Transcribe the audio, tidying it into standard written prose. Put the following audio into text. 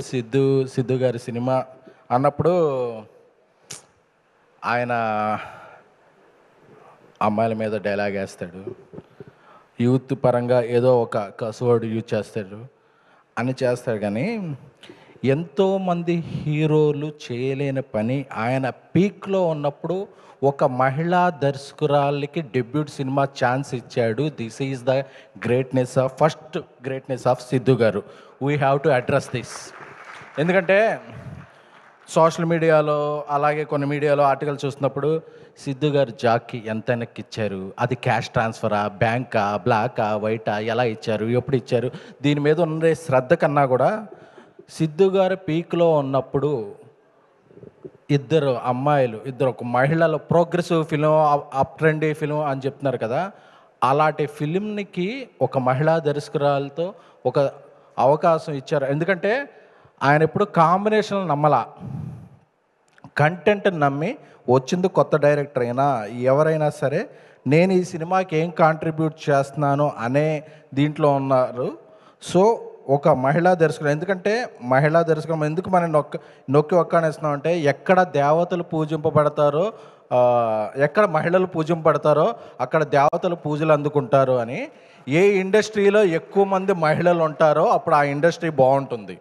సిద్ధు సిద్ధు గారి సినిమా అన్నప్పుడు ఆయన అమ్మాయిల మీద డైలాగ్ వేస్తాడు. యూత్ పరంగా ఏదో ఒక కసవర్డ్ యూజ్ చేస్తాడు అని చేస్తాడు. కానీ ఎంతోమంది హీరోలు చేయలేని పని ఆయన పీక్లో ఉన్నప్పుడు ఒక మహిళా దర్శకురాలికి డెబ్యూట్ సినిమా ఛాన్స్ ఇచ్చాడు. This is the greatness of first greatness of Siddhu గారు. We have to address this. ఎందుకంటే సోషల్ మీడియాలో అలాగే కొన్ని మీడియాలో ఆర్టికల్ చూస్తున్నప్పుడు సిద్ధు గారు జాక్కి ఎంత వెనక్కి ఇచ్చారు, అది క్యాష్ ట్రాన్స్ఫరా, బ్యాంకా, బ్లాకా, వైటా, ఎలా ఇచ్చారు, ఎప్పుడు ఇచ్చారు, దీని మీద ఉండే శ్రద్ధ కన్నా కూడా సిద్ధు గారు పీక్లో ఉన్నప్పుడు ఇద్దరు అమ్మాయిలు, ఇద్దరు ఒక మహిళలు, progressive film, up trendy film అని చెప్తున్నారు కదా, అలాంటి ఫిలింకి ఒక మహిళా దర్శకురాలతో ఒక అవకాశం ఇచ్చారు. ఎందుకంటే ఆయన ఎప్పుడు కాంబినేషన్ నమ్మలా, కంటెంట్ నమ్మి వచ్చింది. కొత్త డైరెక్టర్ అయినా ఎవరైనా సరే నేను ఈ సినిమాకి ఏం కాంట్రిబ్యూట్ చేస్తున్నాను అనే దీంట్లో ఉన్నారు. సో ఒక మహిళా దర్శకుడు, ఎందుకంటే మహిళా దర్శకుడు ఎందుకు మనం నొక్కి ఒక్కనేస్తున్నాం అంటే, ఎక్కడ దేవతలు పూజింపబడతారో, ఎక్కడ మహిళలు పూజింపబడతారో అక్కడ దేవతలు పూజలు అందుకుంటారు అని. ఏ ఇండస్ట్రీలో ఎక్కువ మంది మహిళలు ఉంటారో అప్పుడు ఆ ఇండస్ట్రీ బాగుంటుంది.